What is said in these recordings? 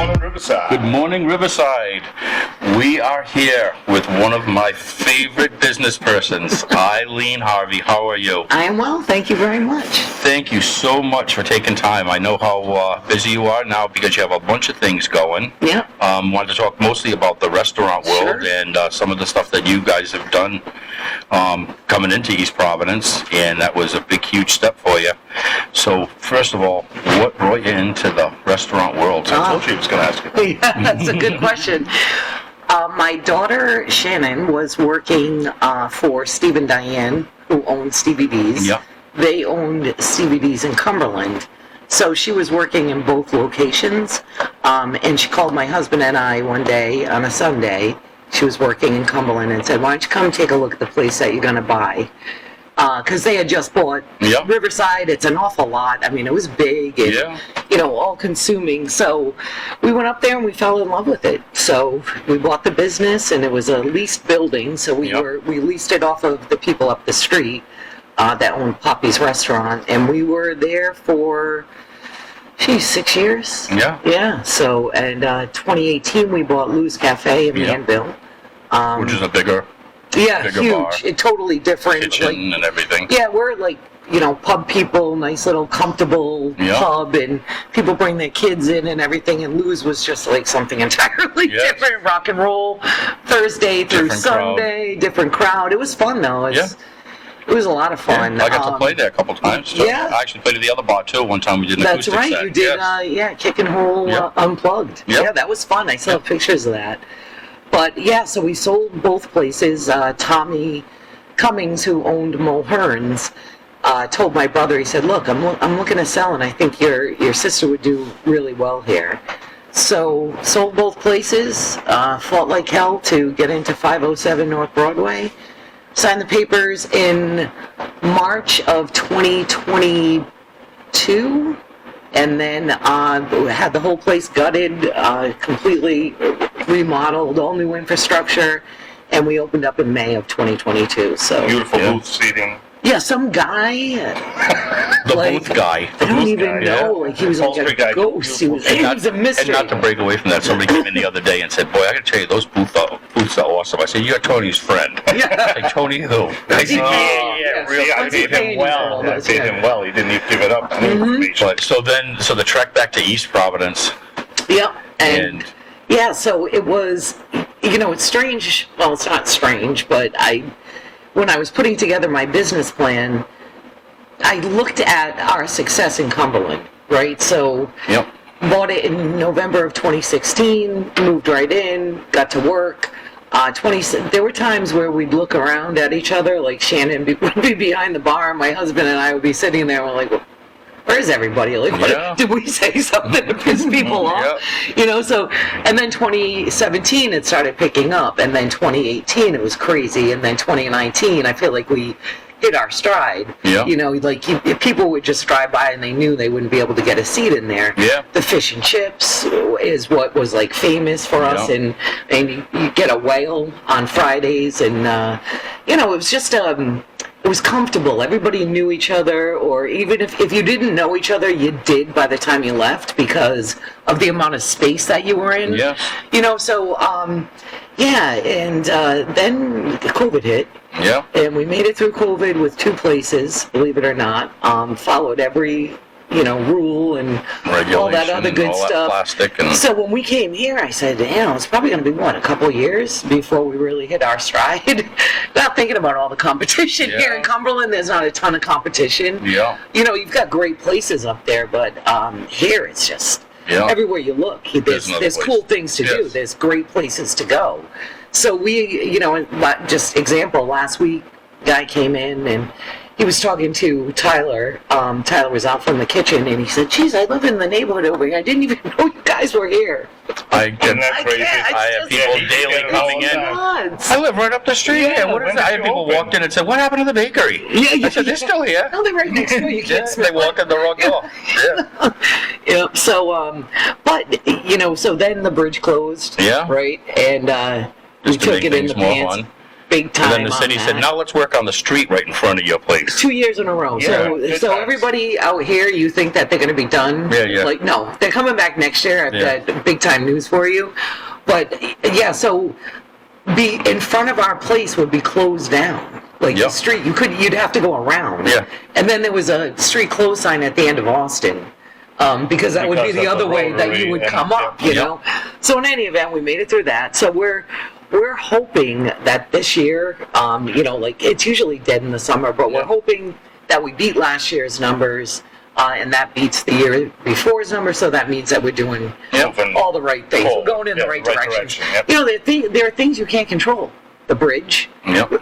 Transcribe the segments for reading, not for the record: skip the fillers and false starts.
morning, Riverside. Good morning, Riverside. We are here with one of my favorite business persons, Eileen Harvey. How are you? I am well, thank you very much. Thank you so much for taking time. I know how busy you are now because you have a bunch of things going. Yeah. Wanted to talk mostly about the restaurant world and some of the stuff that you guys have done coming into East Providence, and that was a big, huge step for you. So, first of all, what brought you into the restaurant world? I told you he was going to ask you. Yeah, that's a good question. My daughter, Shannon, was working for Steve and Diane, who owned Stevie D's. Yeah. They owned Stevie D's in Cumberland. So she was working in both locations, and she called my husband and I one day on a Sunday. She was working in Cumberland and said, why don't you come take a look at the place that you're going to buy? Because they had just bought Riverside. It's an awful lot. I mean, it was big and, all-consuming. So we went up there and we fell in love with it. So we bought the business, and it was a leased building. So we leased it off of the people up the street that owned Poppy's Restaurant. And we were there for, 6 years. Yeah. Yeah. So, and 2018, we bought Lou's Cafe in Manville. Which is a bigger huge. bar. Totally different. Kitchen and everything. Yeah, we're like, pub people, nice little comfortable pub, and people bring their kids in and everything, and Lou's was just like something entirely different. Rock and roll, Thursday through Sunday, different crowd. It was fun though. It was a lot of fun. Yeah, I got to play there a couple times. So I actually played at the other bar too. One time we did an acoustic set. That's right, you did, Kick and Roll Unplugged. Yep. Yeah, that was fun. I saw pictures of that. But so we sold both places. Tommy Cummings, who owned Mulhern's, told my brother, he said, look, I'm looking to sell, and I think your sister would do really well here. So sold both places, fought like hell to get into 507 North Broadway. Signed the papers in March of 2022, and then had the whole place gutted, completely remodeled, all new infrastructure, and we opened up in May of 2022. So beautiful booth seating. Yeah, some guy. The booth guy. I don't even know. Like, he was like a ghost. He was a mystery. And not to break away from that, somebody came in the other day and said, boy, I got to tell you, those booths are awesome. I said, you're Tony's friend. Yeah. I said, Tony who? I said, I paid him well. I paid him well. He didn't even give it up. But so the trek back to East Providence. Yep. And so it was, it's strange. Well, it's not strange, but when I was putting together my business plan, I looked at our success in Cumberland, right? So bought it in November of 2016, moved right in, got to work. There were times where we'd look around at each other, like Shannon would be behind the bar, my husband and I would be sitting there, and we're like, where's everybody? Like, did we say something to piss people off? So, and then 2017, it started picking up, and then 2018, it was crazy, and then 2019, I feel like we hit our stride. People would just drive by and they knew they wouldn't be able to get a seat in there. The fish and chips is what was like famous for us, and you get a whale on Fridays, and it was just it was comfortable. Everybody knew each other, or even if you didn't know each other, you did by the time you left because of the amount of space that you were in. And then COVID hit. And we made it through COVID with 2 places, believe it or not. Followed every rule and all that other good stuff. Plastic so when we came here, I said, it's probably going to be, a couple of years before we really hit our stride. Not thinking about all the competition here in Cumberland. There's not a ton of competition. You've got great places up there, but here it's just everywhere you look. There's cool things to do. There's great places to go. So we, just example, last week, guy came in and he was talking to Tyler. Tyler was out from the kitchen, and he said, geez, I live in the neighborhood over here. I didn't even know you guys were here. Isn't that crazy? I have people daily coming in. I live right up the street here. What is that? I had people walked in and said, what happened to the bakery? I said, they're still here. No, they're right next door. You can't smell They walked in the wrong door. So, but, so then the bridge closed. Right? And we took it in the pants. big time. And then the city said, now let's work on the street right in front of your place. 2 years in a row. Yeah, So everybody out here, you think that they're going to be done? Yeah. Like, no, they're coming back next year. I've got big time news for you. But yeah, so be in front of our place would be closed down. Like the street, you'd have to go around. Yeah. And then there was a street close sign at the end of Austin. Because that would be the other way that you would come up, you know. So in any event, we made it through that. So we're hoping that this year, you know, like it's usually dead in the summer, but we're hoping that we beat last year's numbers, and that beats the year before's numbers. So that means that we're doing all the right things. We're going in the right direction. You know, there are things you can't control. The bridge,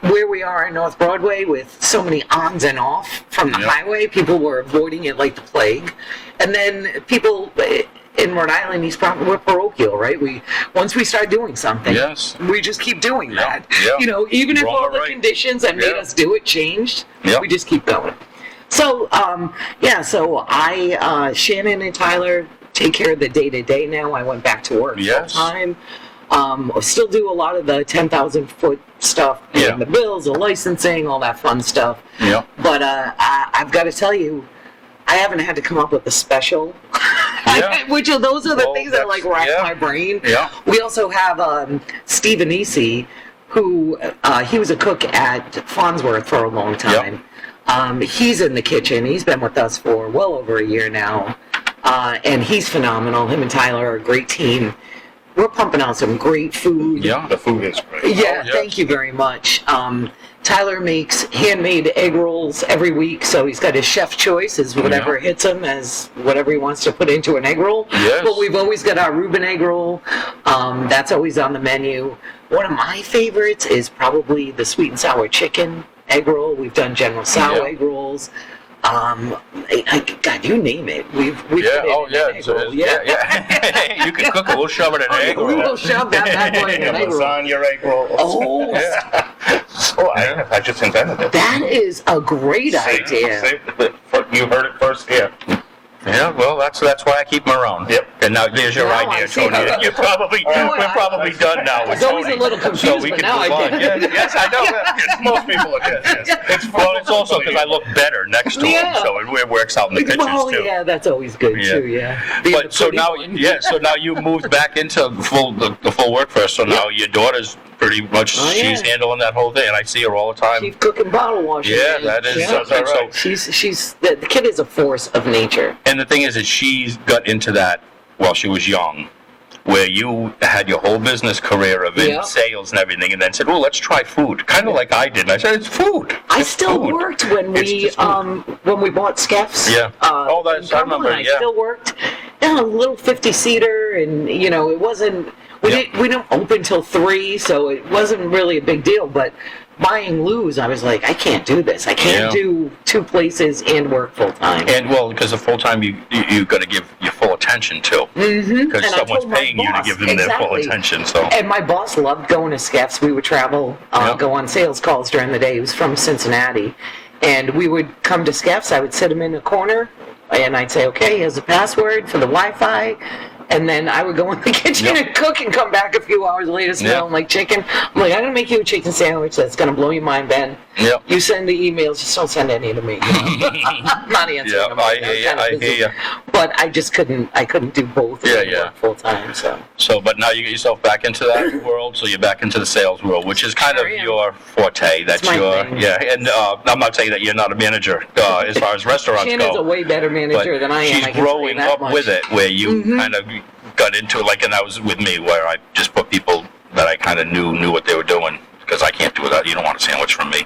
where we are in North Broadway with so many ons and off from the highway, people were avoiding it like the plague. And then people in Rhode Island, we're parochial, right? Once we start doing something, we just keep doing that. You know, even if all the conditions that made us do it changed, we just keep going. So, so Shannon and Tyler take care of the day-to-day now. I went back to work full time. Still do a lot of the 10,000-foot stuff, paying the bills, the licensing, all that fun stuff. But I've got to tell you, I haven't had to come up with a special. Which are those are the things that like rack my brain. We also have Steve Anisi, who he was a cook at Farnsworth for a long time. He's in the kitchen. He's been with us for well over a year now, and he's phenomenal. Him and Tyler are a great team. We're pumping out some great food. The food is great. Thank you very much. Tyler makes handmade egg rolls every week, so he's got his chef choice, is whatever hits him as whatever he wants to put into an egg roll. But we've always got our Reuben egg roll. That's always on the menu. One of my favorites is probably the sweet and sour chicken egg roll. We've done General Tso egg rolls. God, you name it. We've put it in an egg roll. You can cook it. We'll shove it in an egg roll. We will shove that bad boy in an egg roll. Lasagna egg roll. I just invented it. That is a great idea. You heard it first here. Yeah, well, that's why I keep them around. And now there's your idea, Tony. We're probably done now with Tony. I was always a little confused, so we but can now move I on. get it. Yes, I know. Most people are good. It's also because I look better next to him, so it works out in the pictures too. Yeah, that's always good too. But so now you moved back into the full workforce. So now your daughter's pretty much she's handling that whole thing, and I see her all the time. She's cooking bottle washing. Yeah, that is something. Right. She's the kid is a force of nature. And the thing is that she's got into that while she was young, where you had your whole business career of in sales and everything, and then said, "Oh, let's try food," kind of like I did. And I said, "It's food." I still worked when we bought Skeff's. That's I remember. I still worked. A little 50-seater, and it wasn't. We didn't open till 3, so it wasn't really a big deal. But buying Lou's, I was like, I can't do this. I can't do 2 places and work full time. And because the full time you got to give your full attention to, because someone's paying you to give them their full attention. So. And my boss loved going to Skeff's. We would travel, go on sales calls during the day. He was from Cincinnati, and we would come to Skeff's. I would sit him in a corner, and I'd say, okay, here's the password for the Wi-Fi. And then I would go in the kitchen and cook and come back a few hours later smelling like chicken. I'm like, I'm going to make you a chicken sandwich that's going to blow your mind, Ben. You send the emails, just don't send any to me. I'm not answering them. I hear you. But I just couldn't do both full time. So, but now you get yourself back into that world, so you're back into the sales world, which is kind of your forte. That's your, and I'm not saying that you're not a manager as far as restaurants go. Shannon's a way better manager than I am. She's growing up with it, where you kind of got into it, and that was with me, where I just put people that I kind of knew what they were doing, because I can't do that. You don't want a sandwich from me.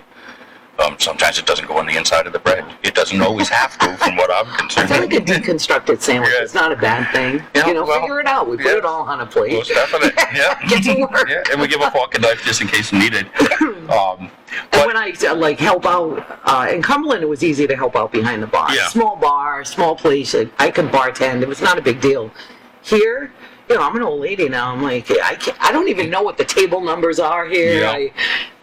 Sometimes it doesn't go on the inside of the bread. It doesn't always have to, from what I'm concerned. I feel like a deconstructed sandwich. It's not a bad thing. Figure it out. We put it all on a plate. Most definitely. Get to work. And we give a fork and knife just in case needed. And when I help out in Cumberland, it was easy to help out behind the bar. Small bar, small place. I could bartend. It was not a big deal. Here, I'm an old lady now. I'm like, I don't even know what the table numbers are here.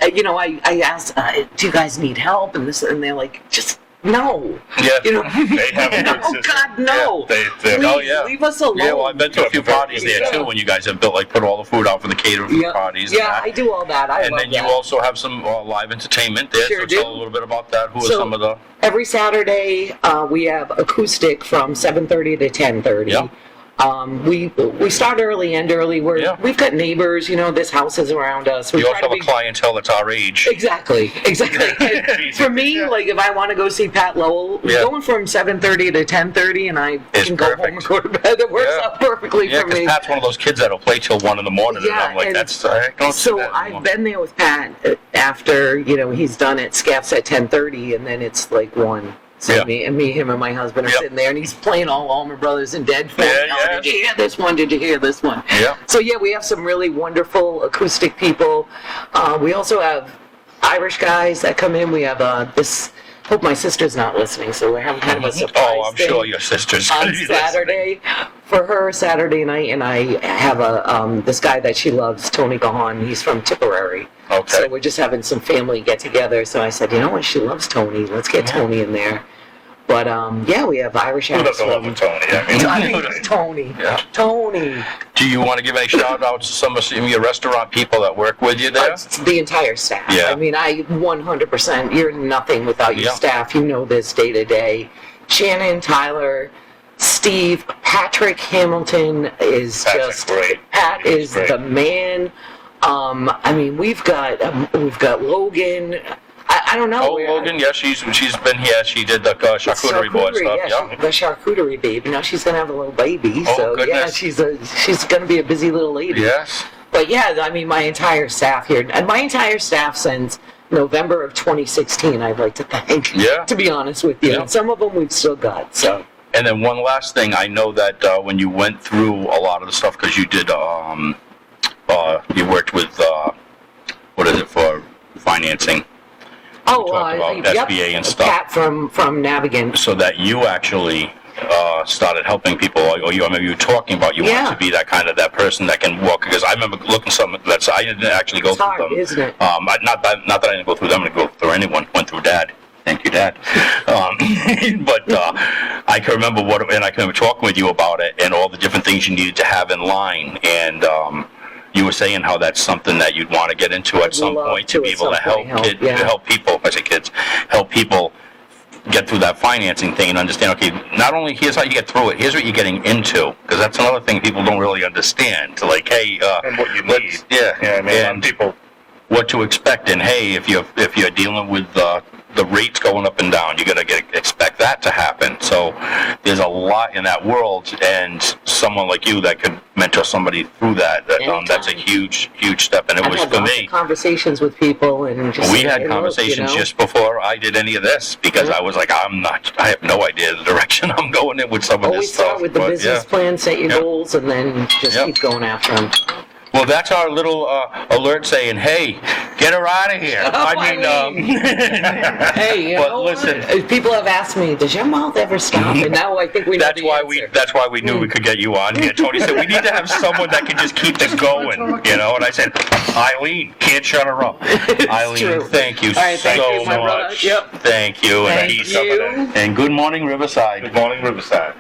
I asked, do you guys need help? And they're like, just no. Yeah. You know, They have a no, good system. God, no. They Please, Oh, yeah. leave us alone. Yeah, well, I've been to a few parties there too, when you guys have put all the food out for the catering for the parties. Yeah, and that. I do all that. I And love then that. you also have some live entertainment there, Sure so do. tell a little bit about that. Who are So, some of the... Every Saturday, we have acoustic from 7:30 to 10:30. Yeah. We start early, end early. Yeah. We've got neighbors, this house is around us. We You try also to have a clientele that's our age. Exactly. For me, like if I want to go see Pat Lowell, Yeah. going from 7:30 to 10:30, and I It's can go home and go to bed. It works out perfectly Yeah, for because me. Pat's one of those kids that'll play till 1 in the morning, and I'm like, and I don't see so that anymore. I've been there with Pat after he's done it. Skeff's at 10:30, and then it's like 1. So Yeah. him and my husband are Yep. sitting there, and he's playing all Allman Brothers and Dead for Yeah, me. Oh, yeah. did you hear this one? Did you hear this one? Yeah. So yeah, we have some really wonderful acoustic people. We also have Irish guys that come in. We have this. Hope my sister's not listening, so we're having kind of a surprise Oh, I'm thing sure your sister's on going to be listening. Saturday for her Saturday night, and I have this guy that she loves, Tony Gahan. He's from Tipperary. Okay. So we're just having some family get together. So I said, you know what, she loves Tony. Let's get Tony in there. But we have Irish Who acts. doesn't love Tony? Tony. Yeah. Tony. Do you want to give any shout outs to some of your restaurant people that work with you there? The entire staff. Yeah. I mean, 100%. You're nothing without your Yeah. staff. You know this day to day. Shannon, Tyler, Steve, Patrick Hamilton is Patrick's just great. Pat He's is great. the man. I mean, we've got Logan. I don't know. Oh, Logan, yeah, she's been here. She did the charcuterie board stuff. Yeah, the charcuterie baby. Now she's gonna have a little baby. Oh, So goodness. yeah, she's gonna be a busy little lady. Yes. But yeah, I mean, my entire staff here, and my entire staff since November of 2016, I'd like to thank. Yeah. To be honest with you, Yeah. and some of them we've still got. So. And then one last thing, I know that when you went through a lot of the stuff, because you did, you worked with, what is it for financing? Oh, talked about yep. SBA and stuff. Pat from Navigant. So that you actually started helping people, or you were talking about you want to be that person that can walk. Because I remember looking some that's I didn't actually go It's through hard, them. isn't it? Not that I didn't go through them. I didn't go through anyone. Went through Dad. Thank you, Dad. But I can remember and I can remember talking with you about it and all the different things you needed to have in line. And you were saying how that's something that you'd want to get into at some point to be able to help people. I say kids, help people get through that financing thing and understand. Okay, not only here's how you get through it, here's what you're getting into, because that's another thing people don't really understand. To like, hey, And what you need. yeah, I mean, and people. what to expect. And hey, if you're dealing with the rates going up and down, you gotta expect that to happen. So there's a lot in that world, and someone like you that could mentor somebody through that. That's a huge step, and it was I've had for lots me. of conversations with people, and just We say, had "Hey, look," conversations just before I did any of this, because I was like, I have no idea the direction I'm going in with some of Always this stuff. start with the But, business yeah. plan, set your Yeah. goals, and then just Yeah. keep going after them. Well, that's our little alert saying, hey, get her out of here. Hey, you But know listen. what? People have asked me, does your mouth ever stop? And now I think we know That's the why answer. that's why we knew we could get you on here. Tony said we need to have someone that can just keep this going, And I said, Eileen, can't shut her up. Eileen, true. thank you All right, thank so you, my brother. much. Yep. Thank you. Thank and, you. and good morning, Riverside. Good morning, Riverside.